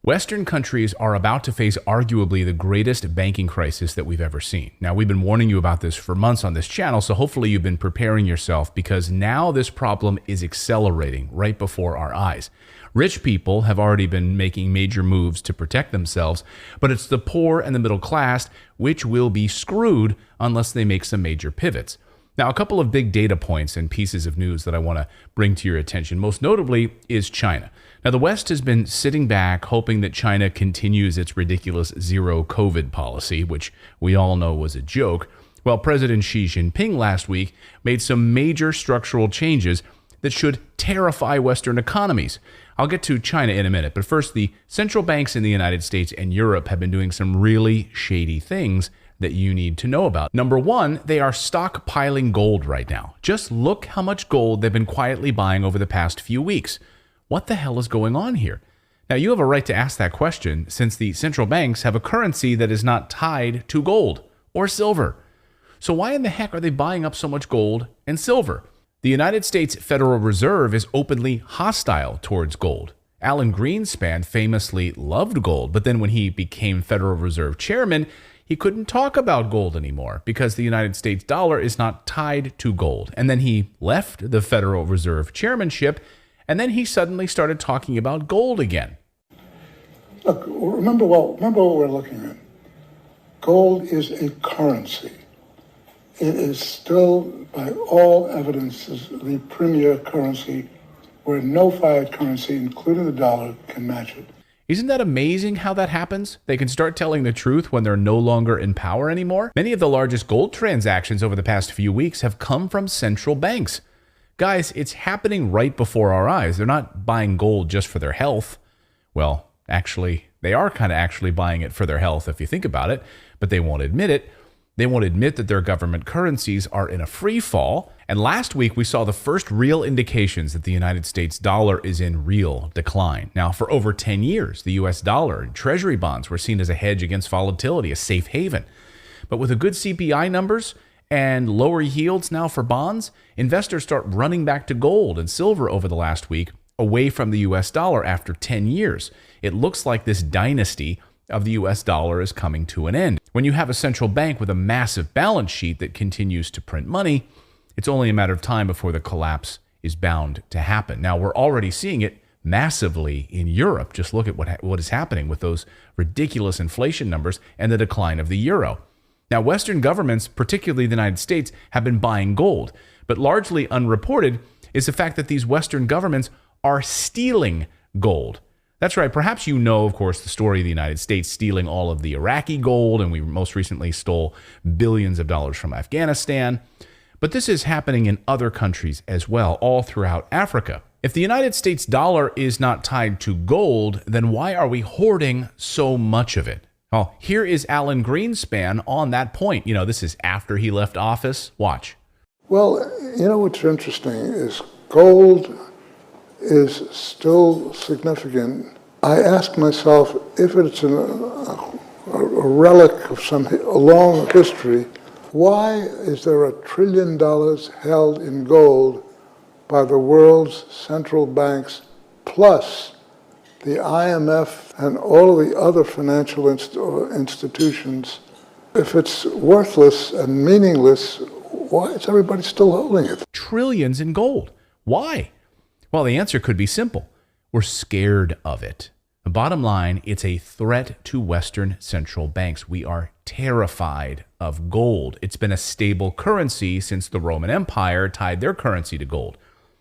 Western countries are about to face arguably the greatest banking crisis that we've ever seen. Now, we've been warning you about this for months on this channel, so hopefully you've been preparing yourself because now this problem is accelerating right before our eyes. Rich people have already been making major moves to protect themselves, but it's the poor and the middle class which will be screwed unless they make some major pivots. Now, a couple of big data points and pieces of news that I want to bring to your attention, most notably is China. Now, the West has been sitting back hoping that China continues its ridiculous zero COVID policy, which we all know was a joke. Well, President Xi Jinping last week made some major structural changes that should terrify Western economies. I'll get to China in a minute, but first, the central banks in the United States and Europe have been doing some really shady things that you need to know about. Number one, they are stockpiling gold right now. Just look how much gold they've been quietly buying over the past few weeks. What the hell is going on here? Now, you have a right to ask that question since the central banks have a currency that is not tied to gold or silver. So why in the heck are they buying up so much gold and silver? The United States Federal Reserve is openly hostile towards gold. Alan Greenspan famously loved gold, but then when he became Federal Reserve Chairman, he couldn't talk about gold anymore because the United States dollar is not tied to gold. And then he left the Federal Reserve chairmanship, and then he suddenly started talking about gold again. Look, remember what we're looking at. Gold is a currency. It is still, by all evidences, the premier currency where no fiat currency, including the dollar, can match it. Isn't that amazing how that happens? They can start telling the truth when they're no longer in power anymore. Many of the largest gold transactions over the past few weeks have come from central banks. Guys, it's happening right before our eyes. They're not buying gold just for their health. Well, actually, they are kind of actually buying it for their health if you think about it, but they won't admit it. They won't admit that their government currencies are in a free fall. And last week, we saw the first real indications that the United States dollar is in real decline. Now, for over 10 years, the US dollar and treasury bonds were seen as a hedge against volatility, a safe haven. But with the good CPI numbers and lower yields now for bonds, investors start running back to gold and silver over the last week, away from the US dollar after 10 years. It looks like this dynasty of the US dollar is coming to an end. When you have a central bank with a massive balance sheet that continues to print money, it's only a matter of time before the collapse is bound to happen. Now, we're already seeing it massively in Europe. Just look at what is happening with those ridiculous inflation numbers and the decline of the euro. Now, Western governments, particularly the United States, have been buying gold, but largely unreported is the fact that these Western governments are stealing gold. That's right. Perhaps you know, of course, the story of the United States stealing all of the Iraqi gold, and we most recently stole billions of dollars from Afghanistan. But this is happening in other countries as well, all throughout Africa. If the United States dollar is not tied to gold, then why are we hoarding so much of it? Well, here is Alan Greenspan on that point. You know, this is after he left office. Watch. Well, you know what's interesting is gold is still significant. I ask myself if it's a relic of a long history, why is there $1 trillion held in gold by the world's central banks, plus the IMF and all of the other financial institutions? If it's worthless and meaningless, why is everybody still holding it? Trillions in gold. Why? Well, the answer could be simple. We're scared of it. The bottom line, it's a threat to Western central banks. We are terrified of gold. It's been a stable currency since the Roman Empire tied their currency to gold.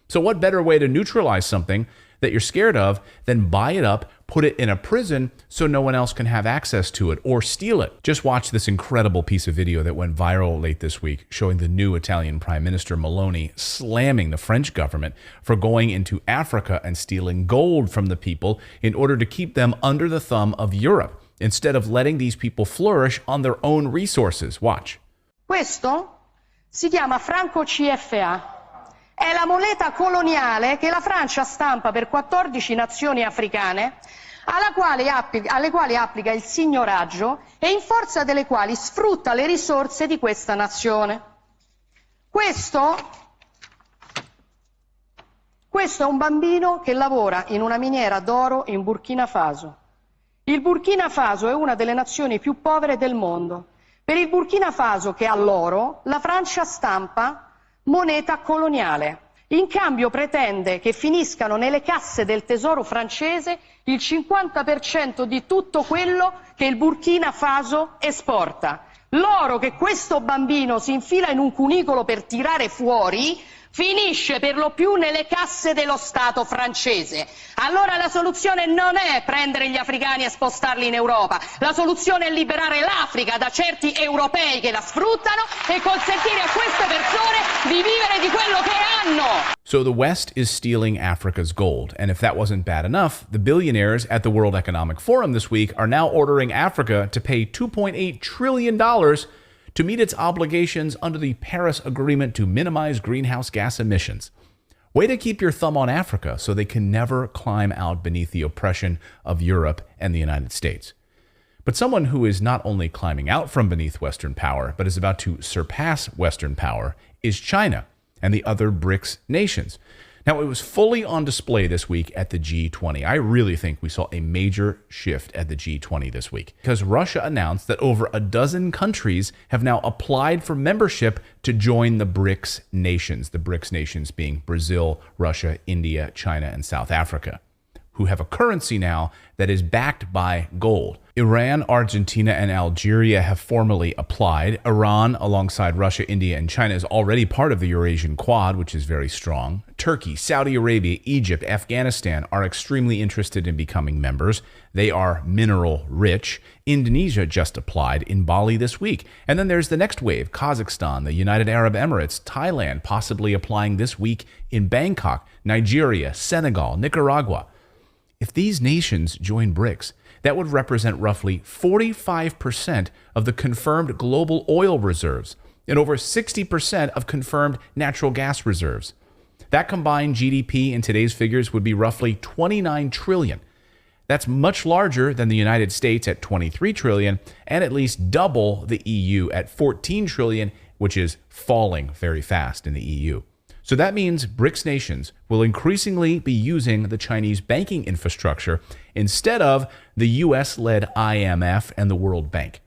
So what better way to neutralize something that you're scared of than buy it up, put it in a prison so no one else can have access to it or steal it? Just watch this incredible piece of video that went viral late this week showing the new Italian Prime Minister Meloni slamming the French government for going into Africa and stealing gold from the people in order to keep them under the thumb of Europe instead of letting these people flourish on their own resources. Watch. Questo si chiama franco CFA. È la moneta coloniale che la Francia stampa per 14 nazioni africane, alle quali applica il signoraggio e in forza delle quali sfrutta le risorse di questa nazione. Questo è un bambino che lavora in una miniera d'oro in Burkina Faso. Il Burkina Faso è una delle nazioni più povere del mondo. Per il Burkina Faso, che ha l'oro, la Francia stampa moneta coloniale. In cambio pretende che finiscano nelle casse del tesoro francese il 50% di tutto quello che il Burkina Faso esporta. L'oro che questo bambino si infila in un cunicolo per tirare fuori finisce per lo più nelle casse dello Stato francese. Allora la soluzione non è prendere gli africani e spostarli in Europa, la soluzione è liberare l'Africa da certi europei che la sfruttano e consentire a queste persone di vivere di quello che hanno. So the West is stealing Africa's gold. And if that wasn't bad enough, the billionaires at the World Economic Forum this week are now ordering Africa to pay $2.8 trillion to meet its obligations under the Paris Agreement to minimize greenhouse gas emissions. Way to keep your thumb on Africa so they can never climb out beneath the oppression of Europe and the United States. But someone who is not only climbing out from beneath Western power, but is about to surpass Western power is China and the other BRICS nations. Now, it was fully on display this week at the G20. I really think we saw a major shift at the G20 this week because Russia announced that over a dozen countries have now applied for membership to join the BRICS nations, the BRICS nations being Brazil, Russia, India, China, and South Africa, who have a currency now that is backed by gold. Iran, Argentina, and Algeria have formally applied. Iran, alongside Russia, India, and China, is already part of the Eurasian Quad, which is very strong. Turkey, Saudi Arabia, Egypt, Afghanistan are extremely interested in becoming members. They are mineral rich. Indonesia just applied in Bali this week. And then there's the next wave, Kazakhstan, the United Arab Emirates, Thailand possibly applying this week in Bangkok, Nigeria, Senegal, Nicaragua. If these nations join BRICS, that would represent roughly 45% of the confirmed global oil reserves and over 60% of confirmed natural gas reserves. That combined GDP in today's figures would be roughly 29 trillion. That's much larger than the United States at 23 trillion and at least double the EU at 14 trillion, which is falling very fast in the EU. So that means BRICS nations will increasingly be using the Chinese banking infrastructure instead of the US-led IMF and the World Bank.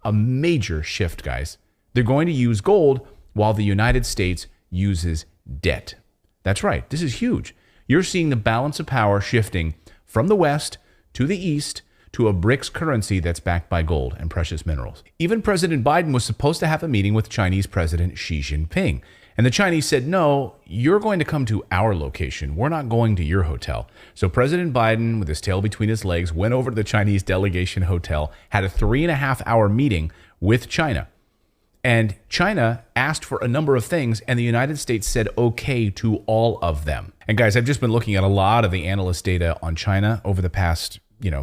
A major shift, guys. They're going to use gold while the United States uses debt. That's right. This is huge. You're seeing the balance of power shifting from the West to the East to a BRICS currency that's backed by gold and precious minerals. Even President Biden was supposed to have a meeting with Chinese President Xi Jinping. And the Chinese said, no, you're going to come to our location. We're not going to your hotel. So President Biden, with his tail between his legs, went over to the Chinese delegation hotel, had a 3.5-hour meeting with China. And China asked for a number of things, and the United States said okay to all of them. And guys, I've just been looking at a lot of the analyst data on China over the past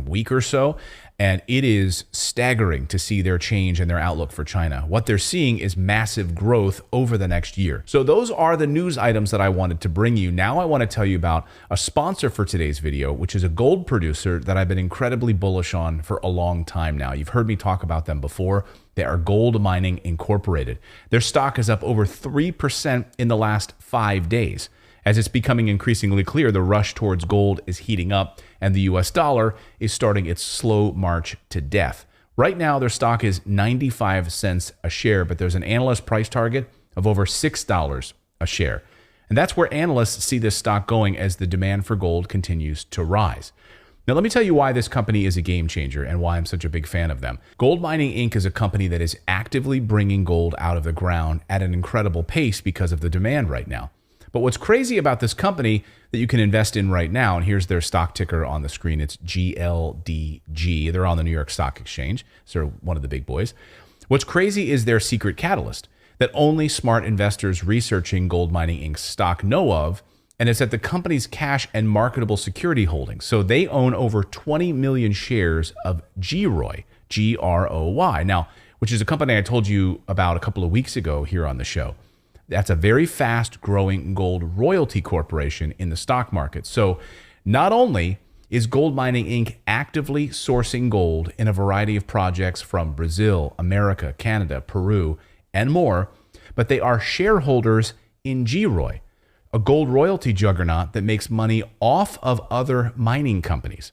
week or so, and it is staggering to see their change and their outlook for China. What they're seeing is massive growth over the next year. So those are the news items that I wanted to bring you. Now I want to tell you about a sponsor for today's video, which is a gold producer that I've been incredibly bullish on for a long time now. You've heard me talk about them before. They are Gold Mining Incorporated. Their stock is up over 3% in the last 5 days. As it's becoming increasingly clear, the rush towards gold is heating up and the US dollar is starting its slow march to death. Right now, their stock is 95 cents a share, but there's an analyst price target of over $6 a share. And that's where analysts see this stock going as the demand for gold continues to rise. Now, let me tell you why this company is a game changer and why I'm such a big fan of them. Gold Mining Inc. is a company that is actively bringing gold out of the ground at an incredible pace because of the demand right now. But what's crazy about this company that you can invest in right now, and here's their stock ticker on the screen, it's GLDG. They're on the New York Stock Exchange, so they're one of the big boys. What's crazy is their secret catalyst that only smart investors researching Gold Mining Inc.'s stock know of, and it's at the company's cash and marketable security holdings. So they own over 20 million shares of GROY, G-R-O-Y, now, which is a company I told you about a couple of weeks ago here on the show. That's a very fast-growing gold royalty corporation in the stock market. So not only is Gold Mining Inc. actively sourcing gold in a variety of projects from Brazil, America, Canada, Peru, and more, but they are shareholders in GROY, a gold royalty juggernaut that makes money off of other mining companies.